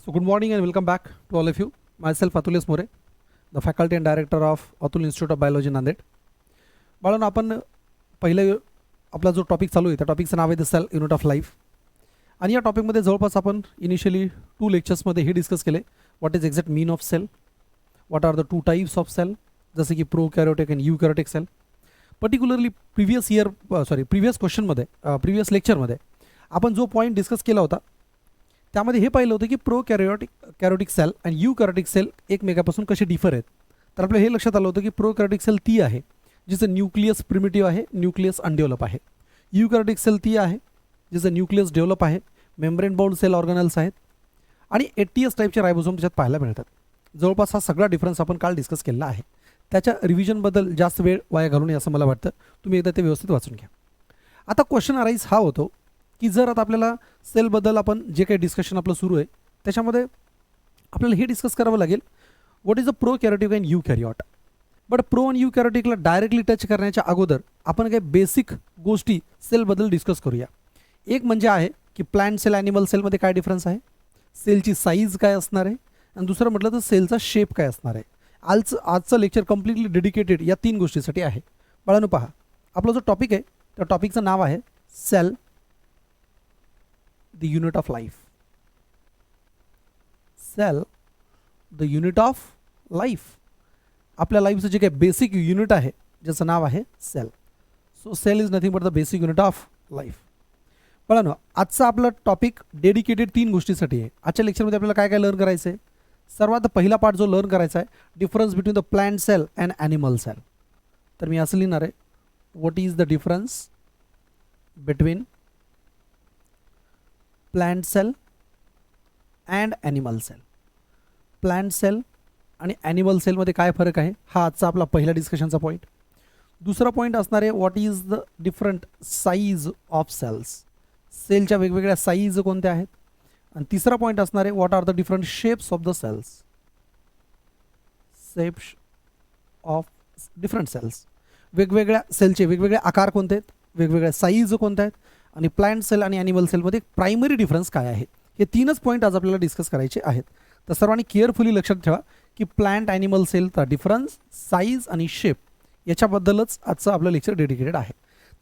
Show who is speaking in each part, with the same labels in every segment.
Speaker 1: So good morning and welcome back to all of you. Myself Atulis More, the faculty and director of Atul Institute of Biology Nanded. बाळांनो आपण पहिले आपला जो topic चालू आहे त्या टॉपिकचं नाव आहे the cell unit of life आणि या टॉपिकमध्ये जवळपास आपण इनिशियली 2 लेक्चर्समध्ये हे डिस्कस केले what is exact mean of cell, what are the 2 types of cell जसे की prokaryotic and eukaryotic cell. Particularly previous क्वेश्चनमध्ये प्रिव्हियस लेक्चरमध्ये आपण जो पॉईंट डिस्कस केला होता त्यामध्ये हे पाहिलं होतं की कॅरोटिक सेल आणि यूकॅरियोटिक सेल एकमेकापासून कसे डिफर आहेत. तर आपल्याला हे लक्षात आलं होतं की प्रोकॅरियोटिक सेल ती आहे जिचं न्यूक्लियस प्रिमिटिव्ह आहे, न्यूक्लियस अनडेव्हलप आहे. यूकॅरियोटिक सेल ती आहे जिचं न्यूक्लियस डेव्हलप आहे, मेम्ब्रेन बाउंड सेल ऑर्गनल्स आहेत आणि 80s टाईपचे रायबोसोम त्याच्यात पाहायला मिळतात. जवळपास हा सगळा डिफरन्स आपण काल डिस्कस केलेला आहे. त्याच्या रिव्हिजनबद्दल जास्त वेळ वाया घालू नये असं मला वाटतं. तुम्ही एकदा ते व्यवस्थित वाचून घ्या. आता क्वेश्चन अराईज हा होतो की जर आता आपल्याला सेलबद्दल आपण जे काही डिस्कशन आपलं सुरू आहे त्याच्यामध्ये आपल्याला हे डिस्कस करावं लागेल what is the prokaryotic and eukaryote. But pro आणि यूकॅरियोटिकला डायरेक्टली टच करण्याच्या अगोदर आपण काही बेसिक गोष्टी सेलबद्दल डिस्कस करूया. एक म्हणजे आहे की प्लांट सेल ॲनिमल सेलमध्ये काय डिफरन्स आहे, सेलची साईज काय असणार आहे आणि दुसरं म्हटलं तर सेलचा शेप काय असणार आहे. आजचं लेक्चर कम्प्लिटली डेडिकेटेड या 3 गोष्टीसाठी आहे. बाळांनो पहा, आपला जो टॉपिक आहे त्या टॉपिकचं नाव आहे cell the unit of life. Cell the unit of life. आपल्या लाईफचं जे काही बेसिक युनिट आहे ज्याचं नाव आहे cell. So cell is nothing but the basic unit of life. बघा आजचा आपला टॉपिक डेडिकेटेड 3 गोष्टीसाठी आहे. आजच्या लेक्चरमध्ये आपल्याला काय काय लर्न करायचं आहे. सर्वात पहिला पार्ट जो लर्न करायचा आहे difference between the plant cell and animal cell. तर मी असं लिहिणार आहे what is the difference between plant cell and animal cell. Plant cell आणि ॲनिमल सेलमध्ये काय फरक आहे हा आजचा आपला पहिला डिस्कशनचा पॉईंट. दुसरा पॉईंट असणार आहे what is the different size of cells. सेलच्या वेगवेगळ्या साईज कोणत्या आहेत. आणि तिसरा पॉईंट असणार आहे what are the different shapes of the cells. Shapes of different cells. वेगवेगळ्या सेलचे वेगवेगळे आकार कोणते आहेत, वेगवेगळ्या साईज कोणत्या आहेत आणि प्लांट सेल आणि ॲनिमल सेलमध्ये प्रायमरी डिफरन्स काय आहे. हे 3च पॉईंट आज आपल्याला डिस्कस करायचे आहेत. तर सर्वांनी केअरफुली लक्षात ठेवा की प्लांट ॲनिमल सेलचा डिफरन्स, साईज आणि शेप याच्याबद्दलच आजचं आपलं लेक्चर डेडिकेटेड आहे.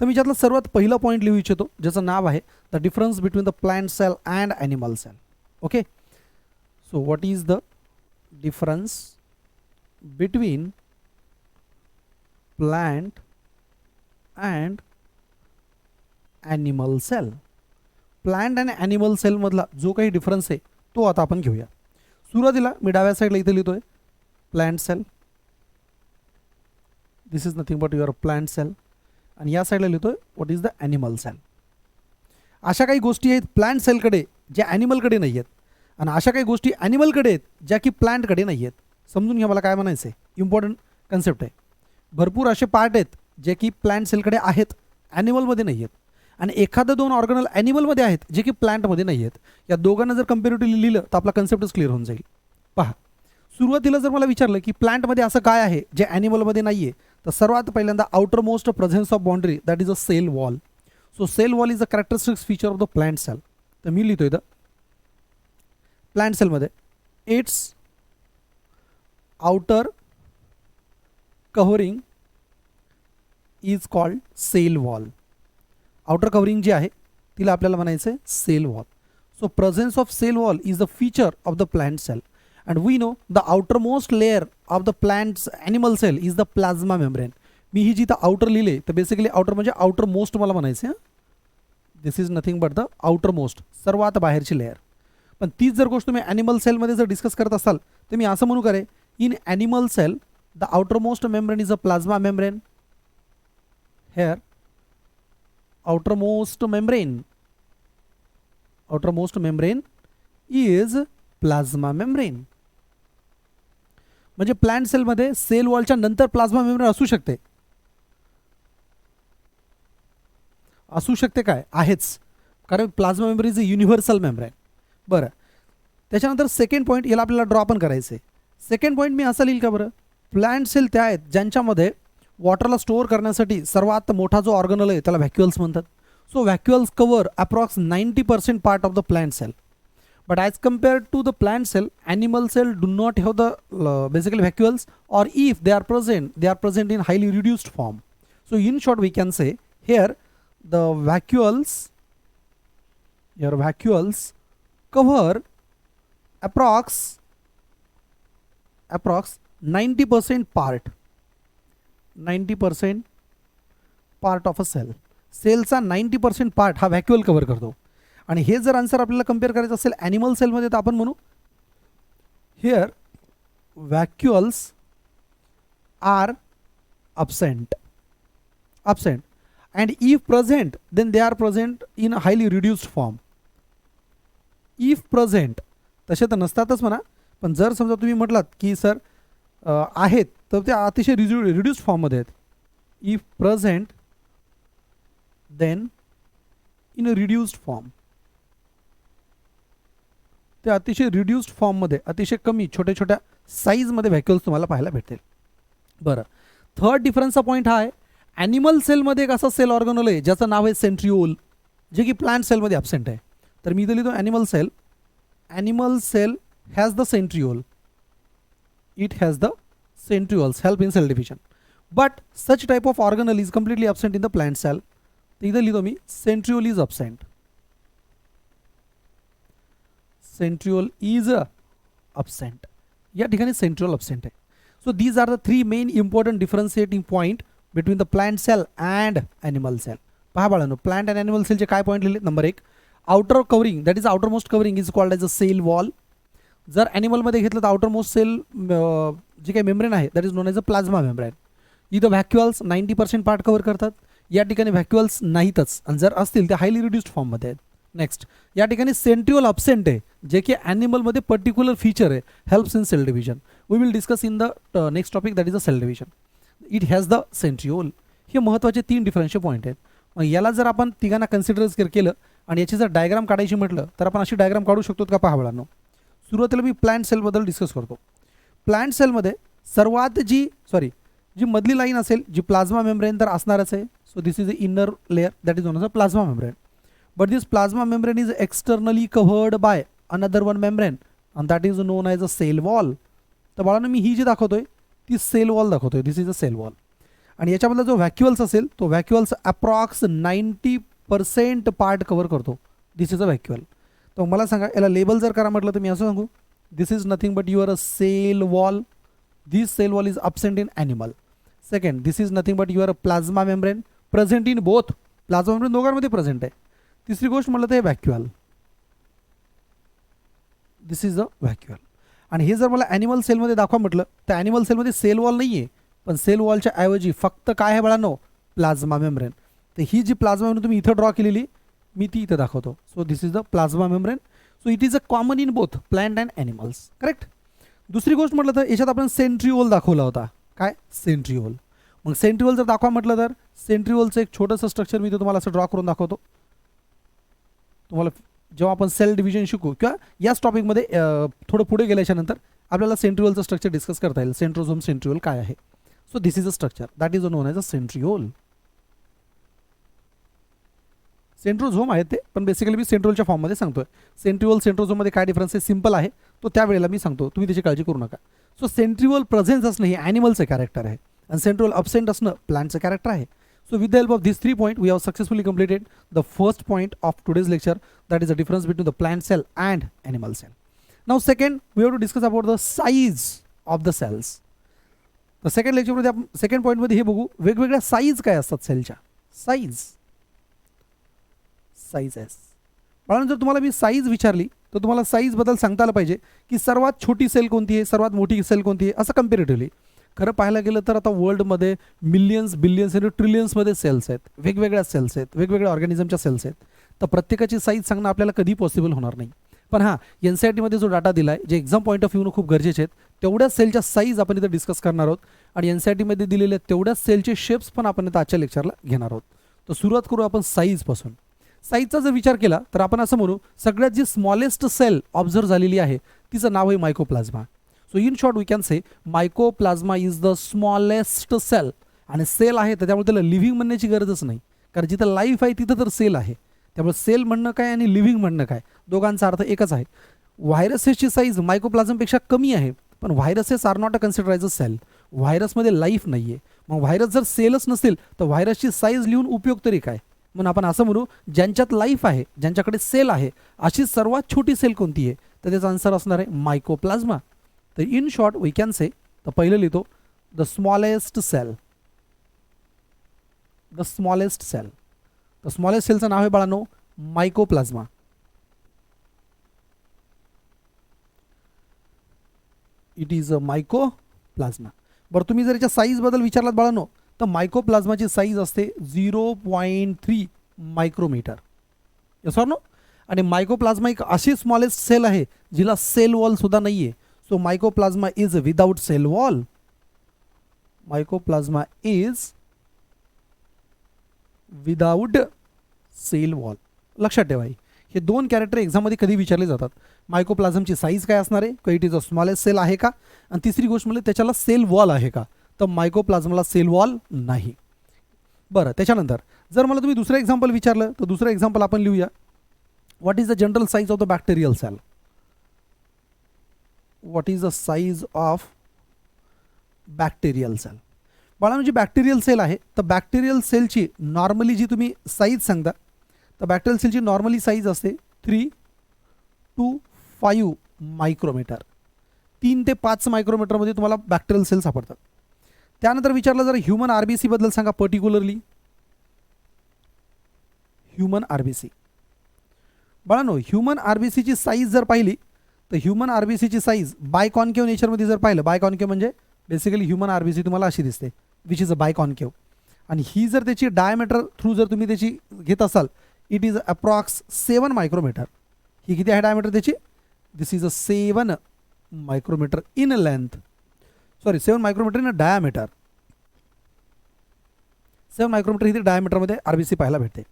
Speaker 1: तर मी त्यातलं सर्वात पहिलं पॉईंट लिहू इच्छितो ज्याचं नाव आहे the difference between the plant cell and animal cell. Okay, so what is the difference between plant and animal cell. Plant and animal सेलमधला जो काही डिफरन्स आहे तो आता आपण घेऊया. सुरुवातीला मी डाव्या साईडला इथे लिहितोय plant cell. This is nothing but your plant cell. आणि या साईडला लिहितोय what is the animal cell. अशा काही गोष्टी आहेत प्लांट सेलकडे ज्या ॲनिमलकडे नाही आहेत आणि अशा काही गोष्टी ॲनिमलकडे आहेत ज्या की प्लांटकडे नाही आहेत. समजून घ्या मला काय म्हणायचं आहे. इम्पॉर्टंट कन्सेप्ट आहे. भरपूर असे पार्ट आहेत जे की प्लांट सेलकडे आहेत, ॲनिमलमध्ये नाही आहेत. आणि एखादं 2 ऑर्गनल ॲनिमलमध्ये आहेत जे की प्लांटमध्ये नाही आहेत. या दोघांना जर कम्पॅरेटिव्हली लिहिलं तर आपला कन्सेप्टच क्लिअर होऊन जाईल. पहा, सुरुवातीला जर मला विचारलं की प्लांटमध्ये असं काय आहे जे ॲनिमलमध्ये नाही आहे तर सर्वात पहिल्यांदा outer most presence of boundary that is a cell wall. So cell wall is a characteristics feature of the plant cell. तर मी लिहितो इथं प्लांट सेलमध्ये it's outer covering is called cell wall. Outer covering जी आहे तिला आपल्याला म्हणायचं आहे cell wall. So presence of cell wall is the feature of the plant cell. And we know the outermost layer of the plant's animal cell is the plasma membrane. मी ही जिथं outer लिहिले तर बेसिकली आउटर म्हणजे outer most मला म्हणायचं. This is nothing but the outer most, सर्वात बाहेरची लेअर. पण तीच जर गोष्ट तुम्ही ॲनिमल सेलमध्ये जर डिस्कस करत असाल तर मी असं म्हणू करे in animal cell the outer most membrane is a plasma membrane. Here outermost membrane is plasma membrane. म्हणजे प्लांट सेलमध्ये सेल वॉलच्या नंतर प्लाझ्मा मेम्ब्रेन असू शकते. असू शकते काय आहेच, कारण plasma membrane is a universal membrane. बरं, त्याच्यानंतर सेकंड पॉईंट याला आपल्याला ड्रॉ पण करायचं आहे. सेकंड पॉईंट मी असं लिहिल का बरं, प्लांट सेल त्या आहेत ज्यांच्यामध्ये वॉटरला स्टोअर करण्यासाठी सर्वात मोठा जो ऑर्गनल आहे त्याला व्हॅक्युअल्स म्हणतात. So vacuoles cover approx 90% part of the plant cell. But as compared to the plant cell, animal cell do not have the basically vacuoles, or if they are present in highly reduced form. So in short we can say here the vacuoles cover approx 90% part of a cell. सेलचा 90% part हा व्हॅक्युअल cover करतो. आणि हे जर answer आपल्याला compare करायचं असेल animal सेलमध्ये तर आपण म्हणू here vacuoles are absent and if present then they are present in a highly reduced form. if present तसे तर नसतातच म्हणा, पण जर समजा तुम्ही म्हटलात की सर आहेत तर ते अतिशय रिड्यूस्ड फॉर्ममध्ये आहेत. If present then in a reduced form, ते अतिशय रिड्यूस्ड फॉर्ममध्ये अतिशय कमी छोट्या छोट्या साईजमध्ये व्हॅक्युल्स तुम्हाला पाहायला भेटतील. बरं, थर्ड डिफरन्सचा पॉईंट हा आहे, ॲनिमल सेलमध्ये एक असा सेल ऑर्गनोल आहे ज्याचं नाव आहे सेंट्रिओल, जे की प्लांट सेलमध्ये ॲबसेंट आहे. तर मी इथं लिहितो animal cell has the centriole. It has the centrioles help in cell division. But such type of organelle is completely absent in the plant cell. इधर लिखो मी centriole is absent. Centriole is absent. या ठिकाणी centriole absent आहे. So these are the three main important differentiating point between the plant cell and animal cell. पहा बाळांनो, plant and animal cell चे काय point लिहिले? Number 1, outer covering, that is outermost covering is called as a cell wall. जर ॲनिमलमध्ये घेतलं तर outer most shell जे काही मेम्ब्रेन आहे that is known as a plasma membrane. इथं व्हॅक्युअल्स 90% पार्ट कव्हर करतात, या ठिकाणी व्हॅक्युअल्स नाहीतच, आणि जर असतील ते हायली रिड्यूस्ड फॉर्ममध्ये आहेत. नेक्स्ट, या ठिकाणी सेंट्रिओल अब्सेंट आहे, जे की ॲनिमलमध्ये पर्टिक्युलर फीचर आहे, helps in cell division. We will discuss in the next topic that is a cell division. It has the centriole. हे महत्त्वाचे 3 डिफरन्शियल पॉईंट आहेत. मग याला जर आपण तिघांना कन्सिडर केलं आणि याची जर डायग्राम काढायची म्हटलं तर आपण अशी डायग्राम काढू शकतो का? पहा बाळांनो, सुरुवातीला मी प्लांट सेलबद्दल डिस्कस करतो. प्लांट सेलमध्ये सर्वात जी मधली लाईन असेल, जी प्लाझ्मा मेम्ब्रेन तर असणारच आहे. So this is a inner layer that is known as a plasma membrane. But this plasma membrane is externally covered by another one membrane and that is known as a cell wall. तर बाळांनो, मी ही जी दाखवतोय ती sale wall दाखवतोय. दिस is a cell wall. आणि याच्यामधला जो व्हॅक्युअल्स असेल तो व्हॅक्युअल्स approx 90% part cover करतो. दिस इज अ व्हॅक्युअल. तर मला सांगा, याला लेबल जर करा म्हटलं तर मी असं सांगू, this is nothing but your a cell wall. This cell wall is absent in animal. Second, this is nothing but your a plasma membrane present in both. Plasma membrane दोघांमध्ये प्रेझेंट आहे. तिसरी गोष्ट म्हटलं तर हे व्हॅक्युअल. दिस इज अ व्हॅक्युअल. आणि हे जर मला ॲनिमल सेलमध्ये दाखवा म्हटलं तर ॲनिमल सेलमध्ये सेल वॉल नाही आहे, पण सेल वॉलच्या ऐवजी फक्त काय आहे बाळांनो? Plasma membrane. तर ही जी प्लाझ्मा मेम्ब्रेन तुम्ही इथं ड्रॉ केलेली मी ती इथं दाखवतो. So this is the plasma membrane. So it is a common in both plant and animals. Correct. दुसरी गोष्ट म्हटलं तर याच्यात आपण सेंट्रिओल दाखवला होता. काय? सेंट्रिओल. मग सेंट्रिओल जर दाखवा म्हटलं तर सेंट्रिओलचं एक छोटंसं स्ट्रक्चर मी तुम्हाला असं ड्रॉ करून दाखवतो. तुम्हाला जेव्हा आपण सेल डिव्हिजन शिकू किंवा याच टॉपिकमध्ये थोडं पुढे गेल्याच्यानंतर आपल्याला सेंट्रिओलचं स्ट्रक्चर डिस्कस करता येईल. सेंट्रोझोम सेंट्रिओल काय आहे. So this is a structure that is known as a centriole. Centrosome आहे ते, पण बेसिकली मी सेंट्रोलच्या फॉर्ममध्ये सांगतोय. सेंट्रिओल सेंट्रोझोममध्ये काय डिफरन्स आहे सिंपल आहे, तो त्यावेळेला मी सांगतो, तुम्ही त्याची काळजी करू नका. सो सेंट्रिओल प्रेझेन्स असणं हे ॲनिमलचं कॅरेक्टर आहे आणि सेंट्रिओल अब्सेंट असणं प्लांटचं कॅरेक्टर आहे. So with the help of these 3 points we have successfully completed the first point of today's lecture, that is the difference between the plant cell and animal cell. Now second we have to discuss about the size of the cells. तर second लेक्चरमध्ये आपण second पॉईंटमध्ये हे बघू, वेगवेगळ्या size काय असतात सेलच्या. साईजेस. म्हणून जर तुम्हाला मी साईज विचारली तर तुम्हाला साईजबद्दल सांगता आलं पाहिजे की सर्वात छोटी सेल कोणती आहे, सर्वात मोठी सेल कोणती आहे, असं कम्पॅरेटिव्हली. खरं पाहायला गेलं तर आता वर्ल्डमध्ये मिलियन्स बिलियन्स आणि ट्रिलियन्समध्ये सेल्स आहेत, वेगवेगळ्या सेल्स आहेत, वेगवेगळ्या ऑर्गॅनिझमच्या सेल्स आहेत. तर प्रत्येकाची साईज सांगणं आपल्याला कधी पॉसिबल होणार नाही. पण हां, NCERTमध्ये जो डाटा दिला आहे, जे एक्झाम पॉईंट ऑफ व्ह्यूनं खूप गरजेचे आहेत, तेवढ्याच सेलच्या साईज आपण इथं डिस्कस करणार आहोत. आणि NCERTमध्ये दिलेल्या तेवढ्याच सेलचे शेप्स पण आपण इथं आजच्या लेक्चरला घेणार आहोत. तर सुरुवात करू आपण साईजपासून. साईजचा जर विचार केला तर आपण असं म्हणू, सगळ्यात जी स्मॉलेस्ट सेल ऑब्झर्व झालेली आहे तिचं नाव आहे mycoplasma. So in short we can say mycoplasma is the smallest cell. आणि सेल आहे तर त्यामुळे त्याला लिव्हिंग म्हणण्याची गरजच नाही, कारण जिथं लाईफ आहे तिथं तर सेल आहे. त्यामुळे सेल म्हणणं काय आणि लिव्हिंग म्हणणं काय, दोघांचा अर्थ एकच आहे. व्हायरसेसची साईज मायकोप्लाझमपेक्षा कमी आहे, पण viruses are not a consider as a cell. व्हायरसमध्ये लाईफ नाही आहे. मग व्हायरस जर सेलच नसेल तर व्हायरसची साईज लिहून उपयोग तरी काय. म्हणून आपण असं म्हणू, ज्यांच्यात लाईफ आहे, ज्यांच्याकडे सेल आहे, अशी सर्वात छोटी सेल कोणती आहे, तर त्याचा आन्सर असणार आहे मायकोप्लाझ्मा. तर in short we can say, तर पहिलं लिहितो the smallest cell. The smallest cell, तर स्मॉलेस्ट सेलचं नाव आहे बाळांनो मायकोप्लाझ्मा. इट इज अ मायकोप्लाझ्मा. बरं, तुम्ही जर याच्या साईजबद्दल विचारलात बाळांनो, तर मायकोप्लाझ्माची साईज असते 0.3 मायक्रोमीटर. Yes or no. आणि मायकोप्लाझ्मा एक अशी स्मॉलेस्ट सेल आहे जिला सेल वॉल सुद्धा नाही आहे. So mycoplasma is without cell wall. Mycoplasma is without cell wall. लक्षात ठेवा, हे दोन कॅरेक्टर एक्झाममध्ये कधी विचारले जातात. मायकोप्लाझमची साईज काय असणार आहे, it is a smallest cell आहे का, आणि तिसरी गोष्ट म्हणजे त्याच्याला सेल वॉल आहे का. तर मायकोप्लाझमला सेल वॉल नाही. बरं, त्याच्यानंतर जर मला तुम्ही दुसरं एक्झाम्पल विचारलं तर दुसरं एक्झाम्पल आपण लिहूया. What is the general size of the bacterial cell. What is the size of bacterial cell. बाळांनो, जी बॅक्टेरियल सेल आहे, तर बॅक्टेरियल सेलची नॉर्मली जी तुम्ही साईज सांगता, तर बॅक्टेरियल सेलची नॉर्मली साईज असते 3 to 5 मायक्रोमीटर. 3 ते 5 मायक्रोमीटरमध्ये तुम्हाला बॅक्टेरियल सेल सापडतात. त्यानंतर विचारलं जर ह्युमन आरबीसी बद्दल सांगा, पर्टिक्युलरली ह्युमन आरबीसी. बाळांनो, ह्युमन आरबीसीची साईज जर पाहिली तर ह्युमन आरबीसीची साईज बायकॉन्केव नेचरमध्ये जर पाहिलं, बायकॉन्केव म्हणजे बेसिकली ह्युमन आरबीसी तुम्हाला अशी दिसते, विच इज अ बायकॉन्केव. आणि ही जर त्याची डायमीटर थ्रू जर तुम्ही त्याची घेत असाल, इट इज अप्रॉक्स 7 मायक्रोमीटर. ही किती आहे डायमीटर त्याची, this is a 7 micrometer in length, sorry 7 micrometer in diameter. 7 micrometer ही डायमीटरमध्ये आरबीसी पाहायला भेटते.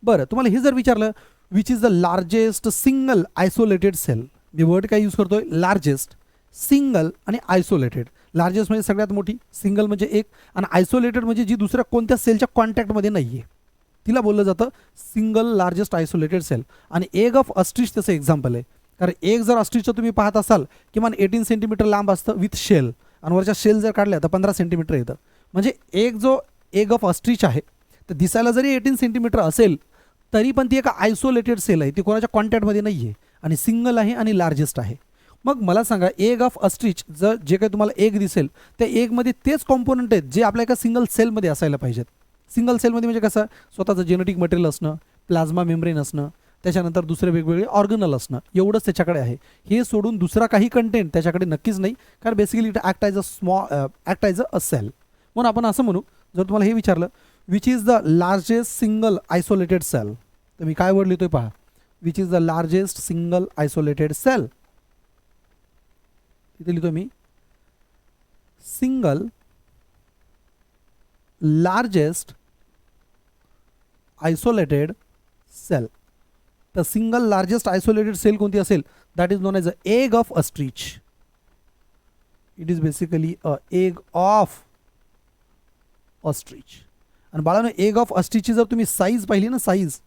Speaker 1: बरं, तुम्हाला हे जर विचारलं which is the largest single isolated cell, मी वर्ड काय यूज करतोय, लार्जेस्ट, सिंगल आणि आयसोलेटेड. लार्जेस्ट म्हणजे सगळ्यात मोठी, सिंगल म्हणजे एक, आणि आयसोलेटेड म्हणजे जी दुसऱ्या कोणत्या सेलच्या कॉन्टॅक्टमध्ये नाही आहे, तिला बोललं जातं सिंगल लार्जेस्ट आयसोलेटेड सेल. आणि एग ऑफ अस्ट्रिच त्याचं एक्झाम्पल आहे. कारण एग जर अस्ट्रिचचं तुम्ही पाहत असाल, किमान 18 सेंटीमीटर लांब असतं विथ शेल, आणि वरच्या शेल जर काढल्या तर 15 सेंटीमीटर येतं. म्हणजे एक जो एग ऑफ अस्ट्रिच आहे, तर दिसायला जरी 18 सेंटीमीटर असेल तरी पण ती एक आयसोलेटेड सेल आहे, ती कोणाच्या कॉन्टॅक्टमध्ये नाही आहे, आणि सिंगल आहे आणि लार्जेस्ट आहे. मग मला सांगा, एग ऑफ अस्ट्रिच जर जे काही तुम्हाला एग दिसेल, त्या एगमध्ये तेच कॉम्पोनंट आहेत जे आपल्या एका सिंगल सेलमध्ये असायला पाहिजेत. सिंगल सेलमध्ये म्हणजे कसं, स्वतःचं जेनेटिक मटेरियल असणं, प्लाझ्मा मेम्ब्रेन असणं, त्याच्यानंतर दुसरे वेगवेगळे ऑर्गनल असणं, एवढंच त्याच्याकडे आहे. हे सोडून दुसरा काही कंटेंट त्याच्याकडे नक्कीच नाही, कारण basically it act as a cell. म्हणून आपण असं म्हणू, जर तुम्हाला हे विचारलं which is the largest single isolated cell, तर मी काय वर्ड लिहितोय पहा, which is the largest single isolated cell. इथे लिहितो मी सिंगल लार्जेस्ट आयसोलेटेड सेल. तर सिंगल लार्जेस्ट आयसोलेटेड सेल कोणती असेल, that is known as a egg of ostrich. It is basically a egg of ostrich. आणि बाळांनो, एग ऑफ अस्ट्रिचची जर तुम्ही साईज पाहिली ना, साईज,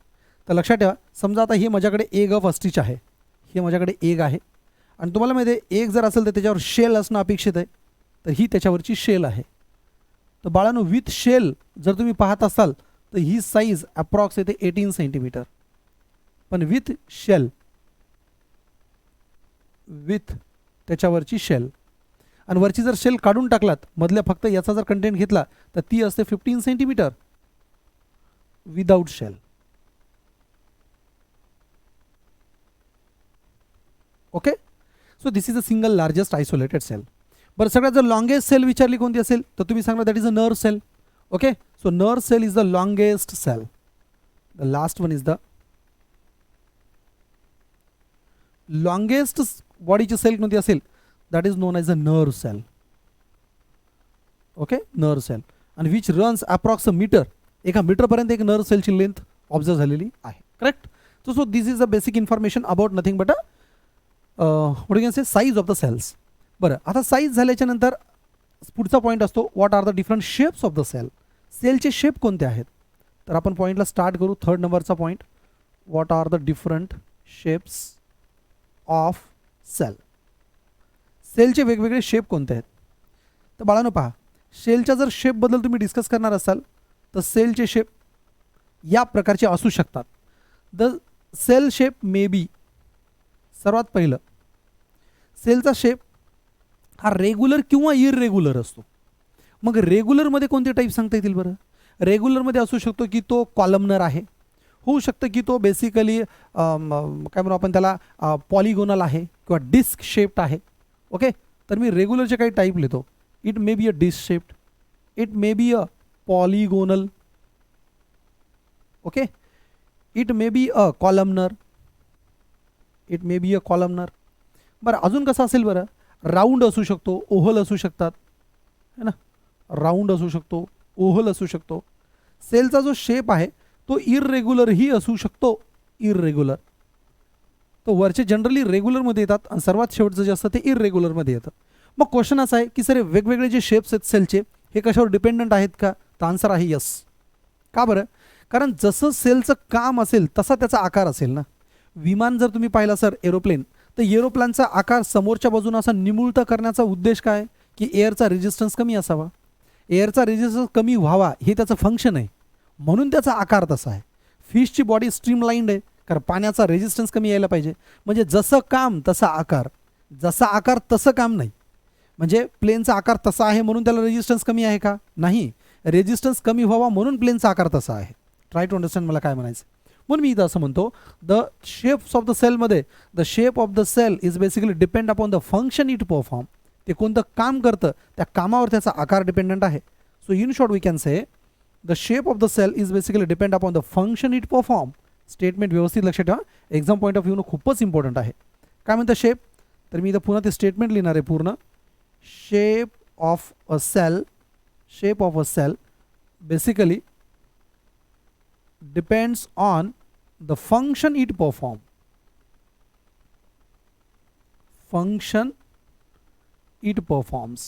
Speaker 1: तर लक्षात ठेवा, समजा आता हे माझ्याकडे एग ऑफ अस्ट्रिच आहे, हे माझ्याकडे एग आहे, आणि तुम्हाला माहिती आहे एग जर असेल तर त्याच्यावर शेल असणं अपेक्षित आहे, तर ही त्याच्यावरची शेल आहे. तर बाळांनो, विथ शेल जर तुम्ही पाहत असाल तर ही साईज अप्रॉक्स येते 18 सेंटीमीटर. पण विथ शेल, विथ त्याच्यावरची शेल, आणि वरची जर शेल काढून टाकलात, मधल्या फक्त याचा जर कंटेंट घेतला, तर ती असते 15 centimetre without shell. Okay, so this is a single largest isolated cell. बरं, सगळ्यात जर लॉंगेस्ट सेल विचारली कोणती असेल, तर तुम्ही सांगा that is a nerve cell. Okay, so nerve cell is the longest cell. The last one is the longest बॉडीची सेल कोणती असेल, that is known as a nerve cell. Okay, nerve cell, आणि which runs approx a metre, एका मीटरपर्यंत एक nerve सेलची length observe झालेली आहे. Correct. So this is a basic information about nothing but what you can say size of the cells. बरं, आता size झाल्याच्या नंतर पुढचा पॉईंट असतो, what are the different shapes of the cell. सेलचे शेप कोणते आहेत, तर आपण पॉईंटला स्टार्ट करू. 3rd नंबरचा पॉईंट, what are the different shapes of cell. सेलचे वेगवेगळे शेप कोणते आहेत? तर बाळांनो पहा, सेलच्या जर शेपबद्दल तुम्ही डिस्कस करणार असाल तर सेलचे शेप या प्रकारचे असू शकतात. The cell shape may be, सर्वात पहिलं सेलचा शेप हा रेग्युलर किंवा इररेग्युलर असतो. मग रेग्युलरमध्ये कोणते टाईप सांगता येतील बरं? रेग्युलरमध्ये असू शकतो की तो कॉलमनर आहे, होऊ शकतं की तो बेसिकली काय म्हणू आपण त्याला पॉलिगोनल आहे किंवा डिस्क शेप्ड आहे. ओके, तर मी रेग्युलरचे काही टाईप लिहितो. It may be a disc shaped, it may be a polygonal, okay, it may be a columnar, it may be a columnar. बरं अजून कसं असेल बरं? राऊंड असू शकतो, ओव्हल असू शकतात है ना, राऊंड असू शकतो, ओव्हल असू शकतो. सेलचा जो शेप आहे तो इररेग्युलरही असू शकतो, इररेग्युलर. तो वरचे जनरली रेग्युलरमध्ये येतात आणि सर्वात शेवटचं जे असतं ते इररेग्युलरमध्ये येतं. मग क्वेश्चन असा आहे की सर वेगवेगळे जे शेप्स आहेत सेलचे हे कशावर डिपेंडंट आहेत का? तर आन्सर आहे यस. का बरं? कारण जसं सेलचं काम असेल तसा त्याचा आकार असेल ना. विमान जर तुम्ही पाहिला सर, एरोप्लेन, तर एरोप्लेनचा आकार समोरच्या बाजूनं असा निमुळता करण्याचा उद्देश काय? की एअरचा रेजिस्टन्स कमी असावा, एअरचा रेजिस्टन्स कमी व्हावा, हे त्याचं फंक्शन आहे, म्हणून त्याचा आकार तसा आहे. फिशची बॉडी स्ट्रीमलाइंड आहे कारण पाण्याचा रेजिस्टन्स कमी यायला पाहिजे. म्हणजे जसं काम तसा आकार, जसा आकार तसं काम नाही. म्हणजे प्लेनचा आकार तसा आहे म्हणून त्याला रेजिस्टन्स कमी आहे का? नाही, रेजिस्टन्स कमी व्हावा म्हणून प्लेनचा आकार तसा आहे. ट्राय टू अंडरस्टँड मला काय म्हणायचं. म्हणून मी इथं असं म्हणतो, द शेप्स ऑफ द सेलमध्ये the shape of the cell is basically depend upon the function it perform. ते कोणतं काम करतं त्या कामावर त्याचा आकार डिपेंडंट आहे. So in short we can say the shape of the cell is basically depend upon the function it perform. Statement व्यवस्थित लक्षात ठेवा, एक्झाम पॉईंट ऑफ व्ह्यूनं खूपच इम्पॉर्टंट आहे. काय म्हणतं शेप? तर मी इथं पुन्हा ते स्टेटमेंट लिहिणार आहे पूर्ण. Shape of a cell, shape of a cell basically depends on the function it perform. Function it performs.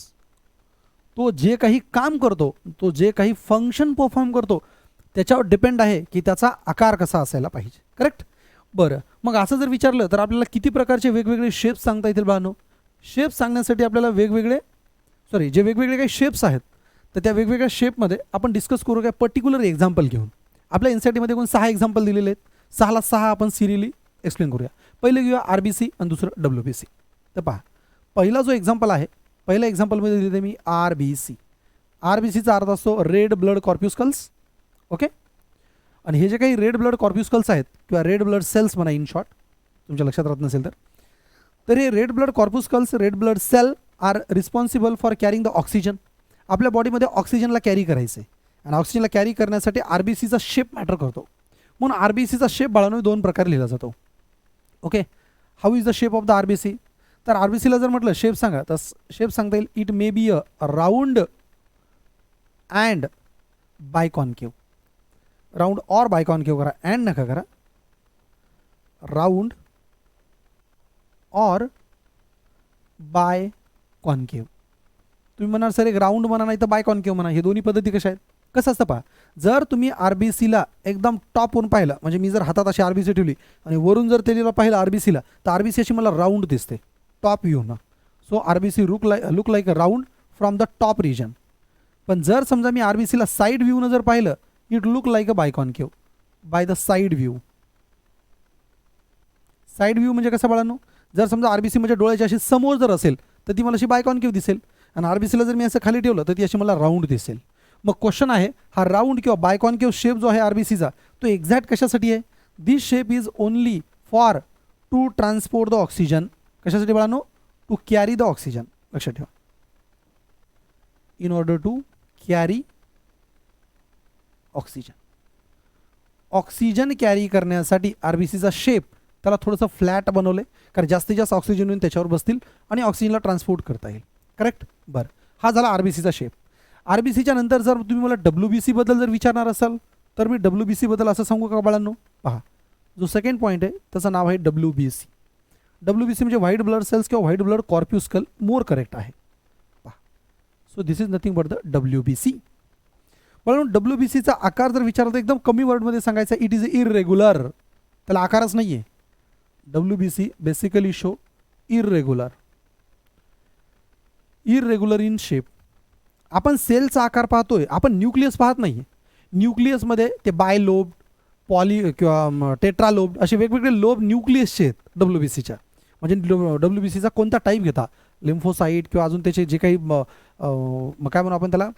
Speaker 1: तो जे काही काम करतो, तो जे काही फंक्शन परफॉर्म करतो त्याच्यावर डिपेंड आहे की त्याचा आकार कसा असायला पाहिजे. करेक्ट. बरं, मग असं जर विचारलं तर आपल्याला किती प्रकारचे वेगवेगळे शेप्स सांगता येतील बाळांनो? शेप्स सांगण्यासाठी आपल्याला जे वेगवेगळे काही शेप्स आहेत तर त्या वेगवेगळ्या शेपमध्ये आपण डिस्कस करू काय पर्टिक्युलर एक्झाम्पल घेऊन. आपल्या एनसीईआरटीमध्ये कोण 6 एक्झाम्पल दिलेले आहेत, 6ला 6 आपण सिरियली एक्सप्लेन करूया. पहिले घेऊया RBC आणि दुसरं WBC. तर पहा, पहिला जो एक्झाम्पल आहे, पहिल्या एक्झाम्पलमध्ये दिले मी RBC. RBCचा अर्थ असतो रेड ब्लड कॉर्प्युस्कल्स. ओके, आणि हे जे काही रेड ब्लड कॉर्प्युस्कल्स आहेत किंवा रेड ब्लड सेल्स म्हणा इन शॉर्ट, तुमच्या लक्षात राहत नसेल तर हे red blood corpuscles, red blood cell are responsible for carrying the oxygen. आपल्या बॉडीमध्ये ऑक्सिजनला कॅरी करायचं आहे आणि ऑक्सिजनला कॅरी करण्यासाठी RBCचा शेप मॅटर करतो. म्हणून RBCचा शेप बाळांनो 2 प्रकारे लिहिला जातो. Okay, how is the shape of the RBC? तर RBCला जर म्हटलं शेप सांगा तर शेप सांगता येईल it may be a round and biconcave. Round or biconcave करा, अँड नका करा. Round or biconcave. तुम्ही म्हणाल सर एक राऊंड म्हणा नाही तर बाय कॉन्केव म्हणा, हे दोन्ही पद्धती कशा आहेत? कसं असतं पहा, जर तुम्ही RBCला एकदम टॉपवरून पाहिलं, म्हणजे मी जर हातात अशी RBC ठेवली आणि वरून जर त्याला पाहिलं RBCला तर RBC अशी मला राऊंड दिसते टॉप व्ह्यूनं. So RBC look like a round from the top region. पण जर समजा मी RBCला साईड व्ह्यूनं जर पाहिलं, it look like a biconcave by the side view. Side view म्हणजे कसं बाळांनो? जर समजा RBC म्हणजे डोळ्याच्या अशी समोर जर असेल तर ती मला अशी बायकॉन्केव दिसेल आणि RBCला जर मी असं खाली ठेवलं तर ती अशी मला राऊंड दिसेल. मग क्वेश्चन आहे, हा राऊंड किंवा बायकॉन्केव शेप जो आहे RBCचा तो एक्झॅक्ट कशासाठी आहे? This shape is only for to transport the oxygen. कशासाठी बाळांनो? To carry the oxygen. लक्षात ठेवा, in order to carry oxygen. Oxygen carry करण्यासाठी RBCचा शेप त्याला थोडंसं फ्लॅट बनवलं आहे कारण जास्तीत जास्त ऑक्सिजन येऊन त्याच्यावर बसतील आणि ऑक्सिजनला ट्रान्सपोर्ट करता येईल. करेक्ट. बरं, हा झाला RBCचा शेप. RBCच्या नंतर जर तुम्ही मला WBC बद्दल जर विचारणार असाल तर मी WBC बद्दल असं सांगू का बाळांनो? पहा, जो सेकंड पॉईंट आहे त्याचं नाव आहे WBC. WBC म्हणजे व्हाईट ब्लड सेल्स किंवा व्हाईट ब्लड कॉर्प्युस्कल, मोर करेक्ट आहे. पहा, so this is nothing but the WBC. म्हणून WBCचा आकार जर विचारला तर एकदम कमी वर्डमध्ये सांगायचा, इट इज इररेग्युलर. त्याला आकारच नाही आहे. WBC basically show irregular in shape. आपण सेलचा आकार पाहतोय, आपण न्यूक्लियस पाहत नाही. न्यूक्लियसमध्ये ते बायलोब, पॉली किंवा टेट्रालोब असे वेगवेगळे लोब न्यूक्लियसचे आहेत WBCच्या. म्हणजे WBCचा कोणता टाईप घेता, लिम्फोसाईट किंवा अजून त्याचे जे काही मग काय म्हणू आपण त्याला,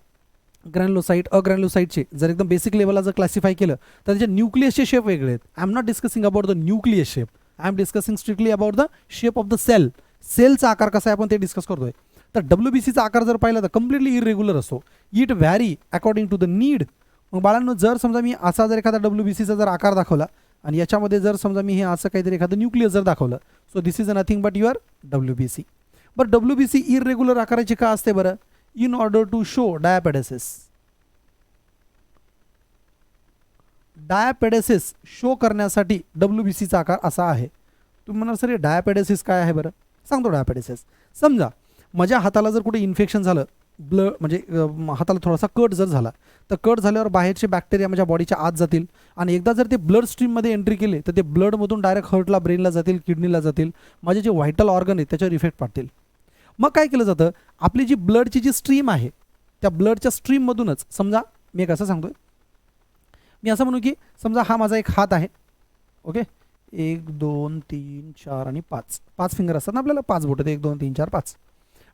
Speaker 1: ग्रॅन्युलोसाईट, अग्रॅन्युलोसाईटचे जर एकदम बेसिक लेवलला जर क्लासिफाय केलं तर त्याचे न्यूक्लियसचे शेप वेगळे आहेत. I am not discussing about the nucleus shape, I am discussing strictly about the shape of the cell. सेलचा आकार कसा आहे आपण ते डिस्कस करतोय. तर WBCचा आकार जर पाहिला तर कम्प्लिटली इरेग्युलर असतो. It vary according to the need. मग बाळांनो, जर समजा मी असा जर एखादा WBCचा जर आकार दाखवला आणि याच्यामध्ये जर समजा मी हे असं काहीतरी एखादं न्यूक्लियस जर दाखवलं, so this is nothing but your WBC. बरं, WBC इरेग्युलर आकाराची का असते बरं? In order to show diapedesis. Diapedesis show करण्यासाठी WBCचा आकार असा आहे. तुम्ही म्हणाल सर हे डायपॅडेसिस काय आहे बरं? सांगतो. डायपॅडेसिस, समजा माझ्या हाताला जर कुठे इन्फेक्शन झालं, म्हणजे हाताला थोडासा कट जर झाला, तर कट झाल्यावर बाहेरचे बॅक्टेरिया माझ्या बॉडीच्या आत जातील आणि एकदा जर ते ब्लड स्ट्रीममध्ये एंट्री केले तर ते ब्लडमधून डायरेक्ट हार्टला, ब्रेनला जातील, किडनीला जातील, माझे जे व्हायटल ऑर्गन आहेत त्याच्यावर इफेक्ट पडतील. मग काय केलं जातं, आपली जी ब्लडची जी स्ट्रीम आहे त्या ब्लडच्या स्ट्रीममधूनच, समजा मी एक असं सांगतोय, मी असं म्हणू की समजा हा माझा एक हात आहे, ओके, 1 2 3 4 आणि 5 फिंगर असतात ना आपल्याला, 5 बोटं, 1 2 3 4 5.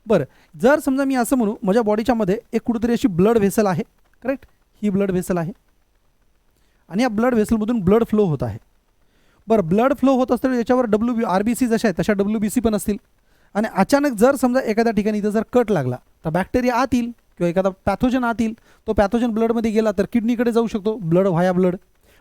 Speaker 1: बरं, जर समजा मी असं म्हणू माझ्या बॉडीच्या मध्ये एक कुठेतरी अशी ब्लड व्हेसल आहे, करेक्ट, ही ब्लड व्हेसल आहे आणि या ब्लड व्हेसलमधून ब्लड फ्लो होत आहे. बरं, ब्लड फ्लो होत असतं याच्यावर RBC जशा आहेत तशा WBC पण असतील. आणि अचानक जर समजा एखाद्या ठिकाणी इथं जर कट लागला तर बॅक्टेरिया आत येईल किंवा एखादा पॅथोजन आत येईल. तो पॅथोजन ब्लडमध्ये गेला तर किडनीकडे जाऊ शकतो, ब्लड व्हाया ब्लड.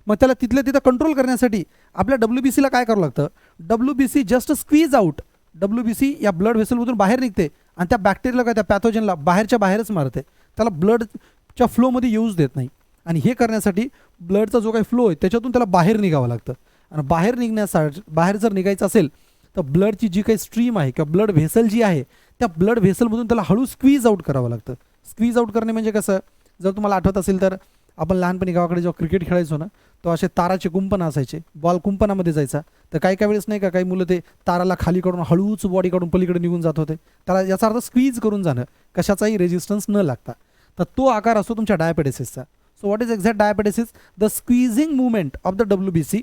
Speaker 1: मग त्याला तिथल्या तिथं कंट्रोल करण्यासाठी आपल्या WBCला काय करावं लागतं, WBC just squeeze out. WBC या ब्लड व्हेसलमधून बाहेर निघते आणि त्या बॅक्टेरियाला काय, त्या पॅथोजनला बाहेरच्या बाहेरच मारते, त्याला ब्लडच्या फ्लोमध्ये येऊच देत नाही. आणि हे करण्यासाठी ब्लडचा जो काही फ्लो आहे त्याच्यातून त्याला बाहेर निघावं लागतं. आणि बाहेर जर निघायचं असेल तर ब्लडची जी काही स्ट्रीम आहे किंवा ब्लड व्हेसल जी आहे त्या ब्लड व्हेसलमधून त्याला हळू स्क्वीज आउट करावं लागतं. स्क्वीज आउट करणे म्हणजे कसं, जर तुम्हाला आठवत असेल तर आपण लहानपणी गावाकडे जेव्हा क्रिकेट खेळायचो ना, तो असे ताराचे कुंपण असायचे, बॉल कुंपणामध्ये जायचा, तर काही वेळेस नाही का काही मुलं ते ताराला खाली काढून हळूच बॉडी काढून पलीकडे निघून जात होते. त्याला याचा अर्थ स्क्वीज करून जाणं, कशाचाही रेजिस्टन्स न लागता. तर तो आकार असतो तुमच्या डायपॅडेसिसचा. So what is exact diapedesis? The squeezing movement of the WBC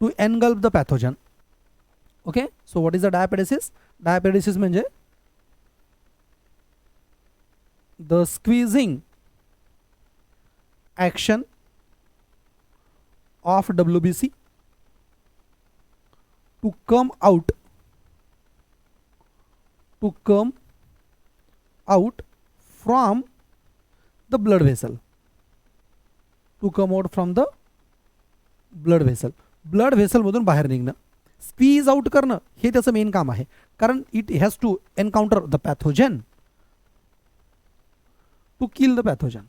Speaker 1: to engulf the pathogen. Okay, so what is the diapedesis? Diapedesis म्हणजे the squeezing action of WBC to come out from the blood vessel, to come out from the blood vessel. Blood व्हेसलमधून बाहेर निघणं, squeeze out करणं, हे त्याचं main काम आहे. कारण it has to encounter the pathogen to kill the pathogen.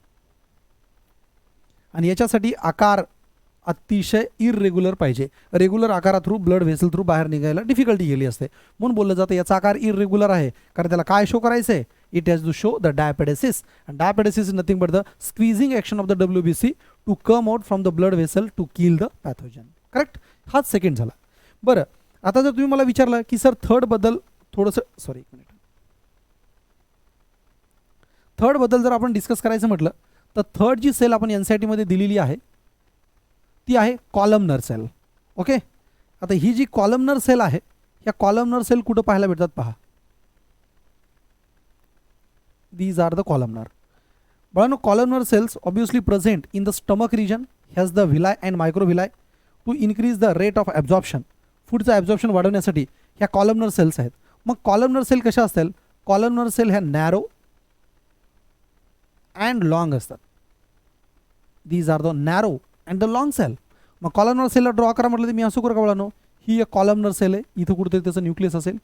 Speaker 1: आणि याच्यासाठी आकार अतिशय इररेग्युलर पाहिजे. रेग्युलर आकारा थ्रू ब्लड व्हेसल थ्रू बाहेर निघायला डिफिकल्टी गेली असते, म्हणून बोललं जातं याचा आकार इररेग्युलर आहे. कारण त्याला काय शो करायचं आहे, it has to show the diapedesis. And diapedesis is nothing but the squeezing action of the WBC to come out from the blood vessel to kill the pathogen. Correct, हाच सेकंड झाला. बरं, आता जर तुम्ही मला विचारलं की सर थर्डबद्दल थोडंसं, सॉरी एक मिनिट, थर्डबद्दल जर आपण डिस्कस करायचं म्हटलं तर थर्ड जी सेल आपण NCERT मध्ये दिलेली आहे ती आहे कॉलमनर सेल. ओके, आता ही जी कॉलमनर सेल आहे, या कॉलमनर सेल कुठं पाहायला भेटतात पहा. These are the columnar. बाळांनो, columnar cells obviously present in the stomach region, has the villi and microvilli to increase the rate of absorption. फूडचं ॲब्झॉर्प्शन वाढवण्यासाठी ह्या कॉलमनर सेल्स आहेत. मग कॉलमनर सेल कशा असतील? कॉलमनर सेल ह्या नॅरो अँड लॉंग असतात. These are the narrow and the long cell. मग कॉलमनर सेलला ड्रॉ करा म्हटलं तर मी असं करू का बाळांनो, ही एक कॉलमनर सेल आहे, इथं कुठेतरी त्याचं न्यूक्लियस असेल.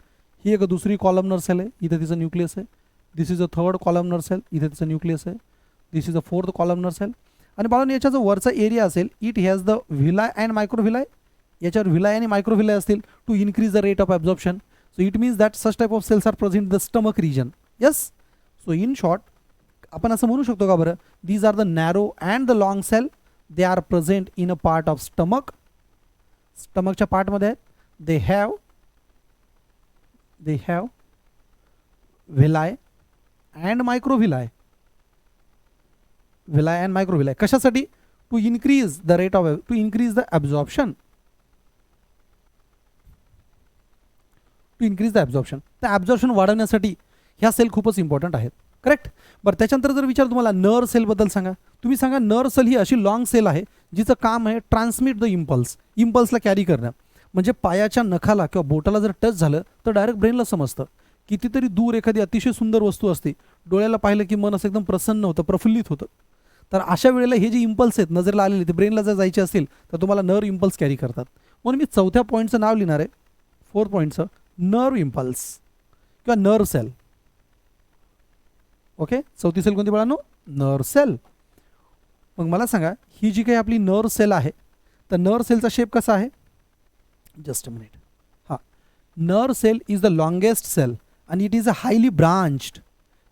Speaker 1: ही एक दुसरी कॉलमनर सेल आहे, इथं तिचं न्यूक्लियस आहे. This is a third columnar cell, इथे तिचं न्यूक्लियस आहे. This is a fourth columnar cell. आणि बाळांनो, याचा जो वरचा एरिया असेल, it has the villi and microvilli. याच्यावर व्हिलाय आणि मायक्रोव्हिलाय असतील to increase the rate of absorption. So it means that such type of cells are present in the stomach region. Yes, so in short आपण असं म्हणू शकतो का बरं, these are the narrow and the long cell, they are present in a part of stomach. स्टमकच्या पार्टमध्ये आहेत. They have they have villi and microvilli. Villi and microvilli कशासाठी? To increase the rate of, to increase the absorption, to increase the absorption. त्या absorption वाढवण्यासाठी ह्या sale खूपच important आहेत. Correct. बरं, त्याच्यानंतर जर विचार तुम्हाला नर्व सेलबद्दल सांगा, तुम्ही सांगा नर्व सेल ही अशी लॉंग सेल आहे जिचं काम आहे ट्रान्समिट द इम्पल्स, इम्पल्सला कॅरी करणं. म्हणजे पायाच्या नखाला किंवा बोटाला जर टच झालं तर डायरेक्ट ब्रेनला समजतं. कितीतरी दूर एखादी अतिशय सुंदर वस्तू असते, डोळ्याला पाहिलं की मन असं एकदम प्रसन्न होतं, प्रफुल्लित होतं. तर अशा वेळेला हे जे इम्पल्स आहेत नजरेला आलेले ते ब्रेनला जर जायचे असतील तर तुम्हाला नर्व इम्पल्स कॅरी करतात. म्हणून मी चौथ्या पॉईंटचं नाव लिहिणार आहे, 4 पॉईंटचं, नर्व इम्पल्स किंवा नर्व सेल. ओके, चौथी सेल कोणती बाळांनो? Nerve cell. मग मला सांगा ही जी काही आपली नर्व सेल आहे तर नर्व सेलचा शेप कसा आहे? Just a minute. हां, nerve cell is the longest cell आणि it is a highly branched.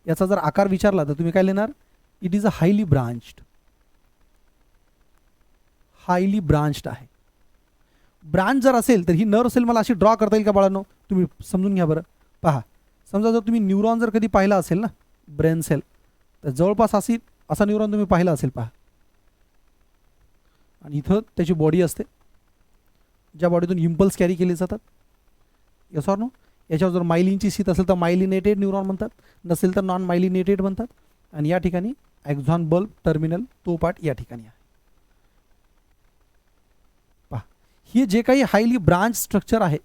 Speaker 1: याचा जर आकार विचारला तर तुम्ही काय लिहिणार? It is a highly branched. Highly branched आहे. ब्रांच जर असेल तर ही नर्व सेल मला अशी ड्रॉ करता येईल का बाळांनो? तुम्ही समजून घ्या बरं. पहा, समजा जर तुम्ही न्यूरॉन जर कधी पाहिला असेल ना, ब्रेन सेल, तर जवळपास असा न्यूरॉन तुम्ही पाहिला असेल. पहा, आणि इथं त्याची बॉडी असते ज्या बॉडीतून इम्पल्स कॅरी केले जातात. Yes or no? याच्यावर जर मायलिनची शीत असेल तर मायलिनेटेड न्यूरॉन म्हणतात, नसेल तर नॉन मायलिनेटेड म्हणतात. आणि या ठिकाणी ॲक्झॉन बल्ब टर्मिनल तो पार्ट या ठिकाणी आहे. पहा, हे जे काही हायली ब्रांच स्ट्रक्चर आहे,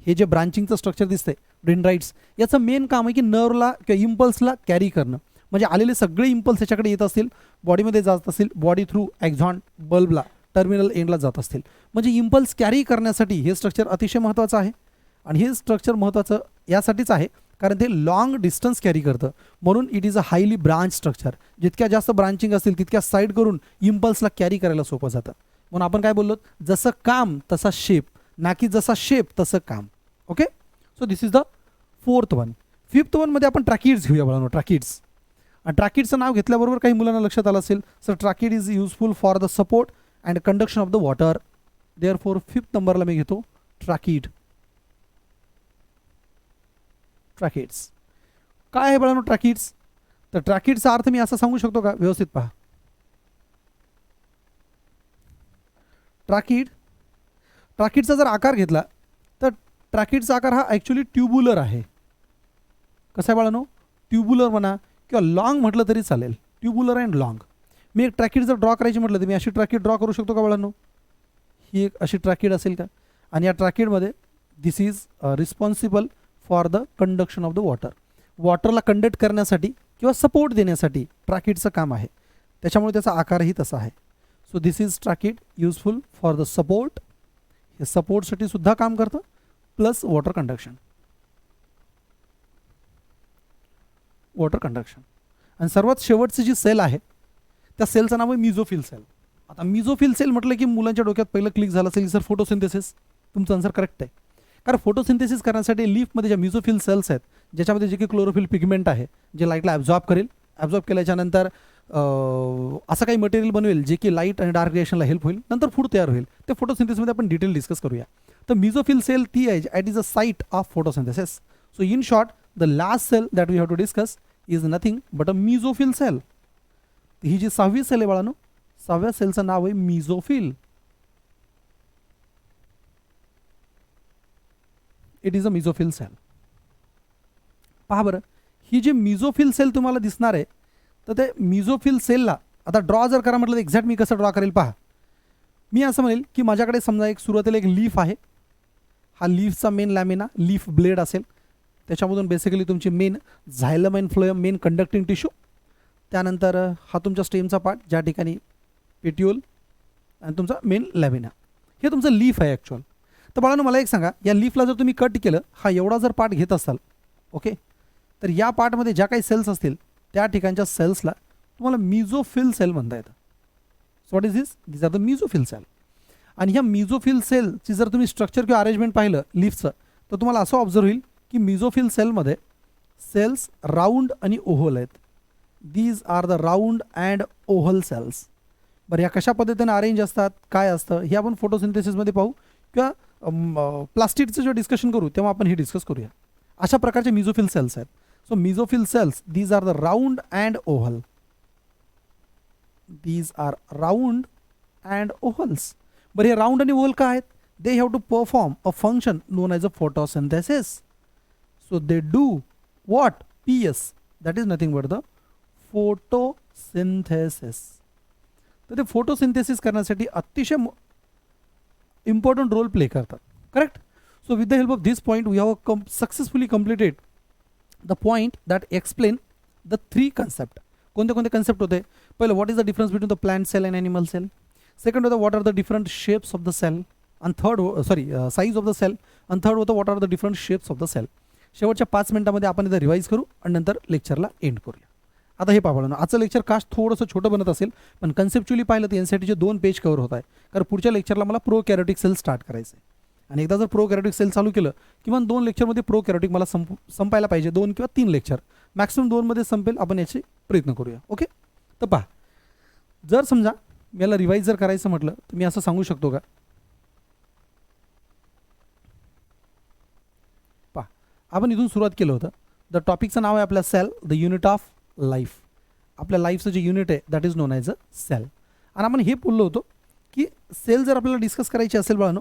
Speaker 1: हे जे ब्रांचिंगचं स्ट्रक्चर दिसतंय डेंड्राइट्स, याचं मेन काम आहे की नर्वला किंवा इम्पल्सला कॅरी करणं. म्हणजे आलेले सगळे इम्पल्स याच्याकडे येत असतील, बॉडीमध्ये जात असतील, बॉडी थ्रू ॲक्झॉन बल्बला टर्मिनल एंडला जात असतील. म्हणजे इम्पल्स कॅरी करण्यासाठी हे स्ट्रक्चर अतिशय महत्त्वाचं आहे. आणि हे स्ट्रक्चर महत्त्वाचं यासाठीच आहे कारण ते लॉंग डिस्टन्स कॅरी करतं. म्हणून it is a highly branch structure. जितक्या जास्त ब्रांचिंग असतील तितक्या साईड करून इम्पल्सला कॅरी करायला सोपं जातं. म्हणून आपण काय बोललो? जसं काम तसा शेप, ना की जसा शेप तसं काम. Okay, so this is the 4th one. 5th वनमध्ये आपण ट्रॅकिड्स घेऊया बाळांनो. ट्रॅकिड्स. आणि ट्रॅकिडचं नाव घेतल्याबरोबर काही मुलांना लक्षात आलं असेल, sir tracheid is useful for the support and conduction of the water. Therefore 5th नंबरला मी घेतो ट्रॅकिड. ट्रॅकिड्स काय आहे बाळांनो? ट्रॅकिड्स. तर ट्रॅकिडचा अर्थ मी असा सांगू शकतो का? व्यवस्थित पहा. ट्रॅकिडचा जर आकार घेतला तर ट्रॅकिडचा आकार हा ॲक्च्युली ट्युब्युलर आहे. कसं आहे बाळांनो? ट्युब्युलर म्हणा किंवा लॉंग म्हटलं तरी चालेल. Tubular and long. मी एक ट्रॅकिड जर ड्रॉ करायची म्हटलं तर मी अशी ट्रॅकिड ड्रॉ करू शकतो का बाळांनो? ही एक अशी ट्रॅकिड असेल का? आणि या ट्रॅकिडमध्ये this is responsible for the conduction of the water. वॉटरला कंडक्ट करण्यासाठी किंवा सपोर्ट देण्यासाठी ट्रॅकिडचं काम आहे. त्याच्यामुळे त्याचा आकारही तसा आहे. So this is tracheid useful for the support. हे सपोर्टसाठी सुद्धा काम करतं, plus water conduction. Water conduction. आणि सर्वात शेवटची जी सेल आहे त्या सेलचं नाव आहे मिझोफिल सेल. आता मिझोफिल सेल म्हटलं की मुलांच्या डोक्यात पहिलं क्लिक झालं असेल सर फोटोसिंथेसिस. तुमचं आन्सर करेक्ट आहे. कारण फोटोसिंथेसिस करण्यासाठी लीफमध्ये ज्या मिझोफिल सेल्स आहेत, ज्याच्यामध्ये जे काही क्लोरोफिल पिगमेंट आहे जे लाईटला ॲब्झॉर्ब करेल, ॲब्झॉर्ब केल्याच्यानंतर असं काही मटेरियल बनवेल जे की लाईट आणि डार्क रिएक्शनला हेल्प होईल, नंतर फूड तयार होईल. ते फोटोसिंथेसिसमध्ये आपण डिटेल डिस्कस करूया. तर मिझोफिल सेल ती आहे at is a site of photosynthesis. So in short the last cell that we have to discuss is nothing but a mesophyll cell. ही जी 6वी सेल आहे बाळांनो, 6व्या सेलचं नाव आहे mesophyll. It is a mesophyll cell. पहा बरं, ही जी मिझोफिल सेल तुम्हाला दिसणार आहे तर ते मिझोफिल सेलला आता ड्रॉ जर करा म्हटलं तर एक्झॅक्ट मी कसं ड्रॉ करेल पहा. मी असं म्हणेल की माझ्याकडे समजा एक सुरुवातीला एक लीफ आहे. हा लीफचा मेन लॅमिना लीफ ब्लेड असेल. त्याच्यामधून बेसिकली तुमची main झायलम and phloem main conducting tissue. त्यानंतर हा तुमचा स्टेमचा पार्ट ज्या ठिकाणी पेट्यूल आणि तुमचा मेन लॅमिना. हे तुमचं लीफ आहे ॲक्च्युअल. तर बाळांनो मला एक सांगा, या लीफला जर तुम्ही कट केलं, हा एवढा जर पार्ट घेत असाल, ओके, तर या पार्टमध्ये ज्या काही सेल्स असतील त्या ठिकाणच्या सेल्सला तुम्हाला मिझोफिल सेल म्हणता येतं. So what is this? This are the mesophyll cell. आणि ह्या मिझोफिल सेलची जर तुम्ही स्ट्रक्चर किंवा अरेंजमेंट पाहिलं लीफचं तर तुम्हाला असं ऑब्झर्व होईल की मिझोफिल सेलमध्ये सेल्स राऊंड आणि ओव्हल आहेत. These are the round and oval cells. बरं, ह्या कशा पद्धतीने अरेंज असतात, काय असतं हे आपण फोटोसिंथेसिसमध्ये पाहू किंवा प्लास्टिकचं जेव्हा डिस्कशन करू तेव्हा आपण हे डिस्कस करूया. अशा प्रकारचे मिझोफिल सेल्स आहेत. So mesophyll cells these are the round and oval. These are round and ovals. बरं हे राऊंड आणि ओव्हल काय आहेत? They have to perform a function known as a photosynthesis. So they do what? PS, that is nothing but the photosynthesis. तर ते photosynthesis करण्यासाठी अतिशय important role play करतात. Correct. So with the help of this point we have successfully completed the point that explain the 3 concept. कोणते कोणते concept होते? पहिलं, what is the difference between the plant cell and animal cell. Second होतं, what are the different shapes of the cell. आणि third size of the cell. आणि third होतं, what are the different shapes of the cell. शेवटच्या 5 मिनिटामध्ये आपण इथं revise करू आणि नंतर लेक्चरला एंड करूया. आता हे पाहा, आजचं लेक्चर काश थोडंसं छोटं बनत असेल, पण कन्सेप्च्युअली पाहिलं तर NCERTचे 2 पेज कवर होत आहे. कारण पुढच्या लेक्चरला मला प्रोकॅरियोटिक सेल स्टार्ट करायचं आहे. आणि एकदा जर प्रोकॅरियोटिक सेल चालू केलं, किमान 2 लेक्चरमध्ये प्रोकॅरियोटिक मला संपायला पाहिजे. 2 किंवा 3 लेक्चर मॅक्सिमम 2 मध्ये संपेल. आपण याचे प्रयत्न करूया. ओके. तर पहा, जर समजा मला रिवाईज जर करायचं म्हटलं तर मी असं सांगू शकतो का? पहा, आपण इथून सुरुवात केलं होतं. द टॉपिकचं नाव आहे आपल्या cell, the unit of life. आपल्या लाईफचं जे युनिट आहे that is known as a cell. आणि आपण हे बोललो होतो की सेल जर आपल्याला डिस्कस करायची असेल बाळांनो,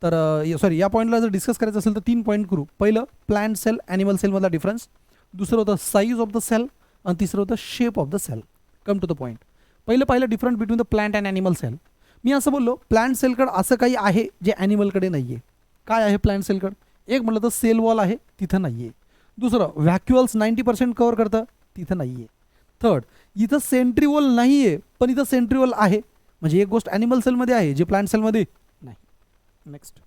Speaker 1: तर या पॉईंटला जर डिस्कस करायचं असेल तर 3 पॉईंट करू. पहिलं, प्लांट सेल ॲनिमल सेलमधला डिफरन्स. दुसरं होतं साईज ऑफ द सेल. आणि तिसरं होतं shape of the cell. Come to the point. पहिलं difference between the plant and animal cell. मी असं बोललो, प्लांट सेलकडे असं काही आहे जे ॲनिमलकडे नाही आहे. काय आहे प्लांट सेलकडे? एक म्हटलं तर सेल वॉल आहे, तिथं नाही आहे. दुसरं, व्हॅक्युअल्स 90% कव्हर करतं, तिथं नाही आहे. थर्ड, इथं सेंट्रिओल नाही आहे, पण इथं सेंट्रिओल आहे. म्हणजे एक गोष्ट ॲनिमल सेलमध्ये आहे जे प्लांट सेलमध्ये नाही. नेक्स्ट,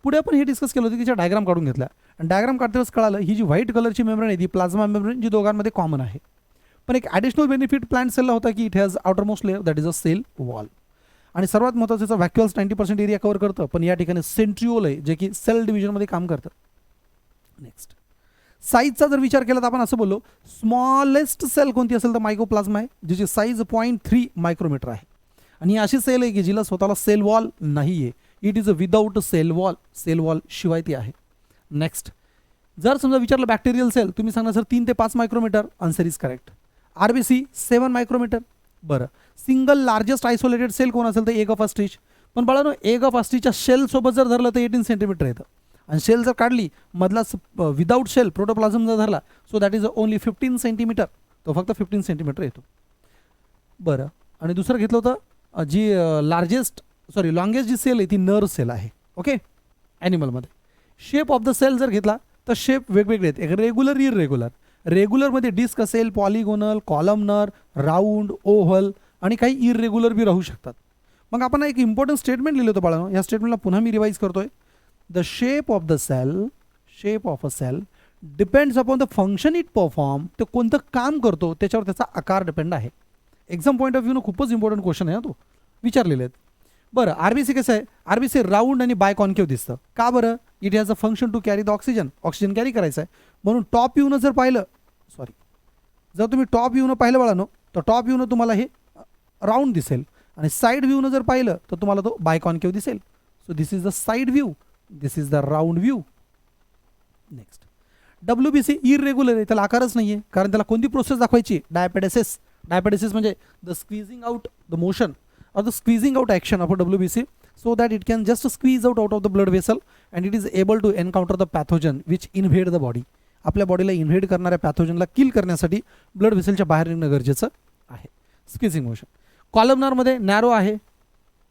Speaker 1: पुढे आपण हे डिस्कस केलं होतं, तिच्या डायग्राम काढून घेतला. आणि डायग्राम काढतानाच कळालं ही जी व्हाईट कलरची मेम्ब्रेन आहे ती प्लाझ्मा मेम्ब्रेन, जी दोघांमध्ये कॉमन आहे. पण एक ॲडिशनल बेनिफिट प्लांट सेलला होता की it has outermost layer that is a cell wall. आणि सर्वात महत्त्वाचं, व्हॅक्युअल्स 90% एरिया कव्हर करतं, पण या ठिकाणी सेंट्रिओल आहे जे की सेल डिव्हिजनमध्ये काम करतं. नेक्स्ट, साईजचा जर विचार केला तर आपण असं बोललो, स्मॉलेस्ट सेल कोणती असेल तर मायकोप्लाझ्मा आहे, जिची साईज 0.3 मायक्रोमीटर आहे. आणि ही अशी सेल आहे की जिला स्वतःला सेल वॉल नाही आहे. It is a without cell wall. Cell wall शिवाय ती आहे. नेक्स्ट, जर समजा विचारलं बॅक्टेरियल सेल, तुम्ही सांगणार सर 3 ते 5 micrometre. Answer is correct. RBC 7 micrometre. बरं, सिंगल लार्जेस्ट आयसोलेटेड सेल कोण असेल तर एग ऑफ अस्ट्रिच. पण बाळांनो, एग ऑफ अस्ट्रिचच्या शेलसोबत जर धरलं तर 18 सेंटीमीटर येतं. आणि शेल जर काढली, मधला विदाऊट शेल प्रोटोप्लाझम जर धरला, so that is only 15 centimetre. तो फक्त 15 सेंटीमीटर येतो. बरं, आणि दुसरं घेतलं होतं जी लॉंगेस्ट जी सेल आहे ती नर्व सेल आहे. ओके, ॲनिमलमध्ये. शेप ऑफ द सेल जर घेतला तर शेप वेगवेगळे आहेत. एक रेग्युलर, इरेग्युलर. रेग्युलरमध्ये डिस्क असेल, पॉलिगोनल, कॉलमनर, राऊंड, ओव्हल आणि काही इरेग्युलर बी राहू शकतात. मग आपण एक इम्पॉर्टंट स्टेटमेंट लिहिलं होतं बाळांनो. या स्टेटमेंटला पुन्हा मी रिवाईज करतोय. The shape of the cell, shape of a cell depends upon the function it perform. ते कोणतं काम करतो त्याच्यावर त्याचा आकार डिपेंड आहे. एक्झाम पॉईंट ऑफ व्ह्यूनं खूपच इम्पॉर्टंट क्वेश्चन आहे ना, तो विचारलेले आहेत. बरं, RBC कसं आहे? RBC राऊंड आणि बाय कॉन्केव्ह दिसतं. का बरं? It has a function to carry the oxygen. Oxygen carry करायचं आहे. म्हणून टॉप व्ह्यूनं जर पाहिलं, जर तुम्ही टॉप व्ह्यूनं पाहिलं बाळांनो, तर टॉप व्ह्यूनं तुम्हाला हे राऊंड दिसेल. आणि साईड व्ह्यूनं जर पाहिलं तर तुम्हाला तो बाय कॉन्केव्ह दिसेल. So this is the side view, this is the round view. Next, WBC irregular आहे, त्याला आकारच नाही आहे, कारण त्याला कोणती प्रोसेस दाखवायची? डायपेडेसिस. डायपेडेसिस म्हणजे the squeezing out the motion or the squeezing out action of a WBC, so that it can just squeeze out of the blood vessel and it is able to encounter the pathogen which invade the body. आपल्या बॉडीला invade करणाऱ्या पॅथोजनला किल करण्यासाठी blood व्हेसलच्या बाहेर निघणं गरजेचं आहे. Squeezing motion. कॉलमनरमध्ये narrow आहे,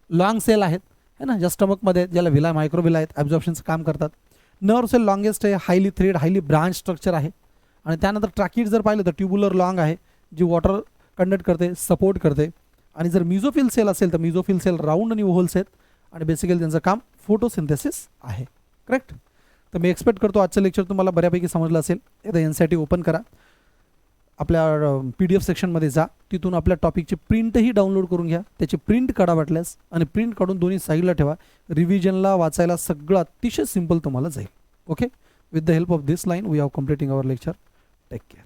Speaker 1: लॉंग सेल आहेत है ना, ज्या स्टमकमध्ये ज्याला मायक्रोविला आहेत, ॲब्झॉर्प्शनचं काम करतात. नर्व सेल लॉंगेस्ट आहे, highly thread, highly branch structure आहे. आणि त्यानंतर ट्रॅकिड जर पाहिलं तर ट्युब्युलर लॉंग आहे, जी वॉटर कंडक्ट करते, सपोर्ट करते. आणि जर मिझोफिल सेल असेल तर मिझोफिल सेल राऊंड आणि ओव्हल्स आहेत आणि बेसिकली त्यांचं काम फोटोसिंथेसिस आहे. करेक्ट. तर मी एक्सपेक्ट करतो आजचं लेक्चर तुम्हाला बऱ्यापैकी समजलं असेल. एकदा NCERT ओपन करा, आपल्या PDF सेक्शनमध्ये जा, तिथून आपल्या टॉपिकची प्रिंटही डाउनलोड करून घ्या. त्याची प्रिंट काढा वाटल्यास, आणि प्रिंट काढून दोन्ही साईडला ठेवा. रिव्हिजनला वाचायला सगळं अतिशय सिंपल तुम्हाला जाईल. Okay. With the help of this line we are completing our lecture. Take care.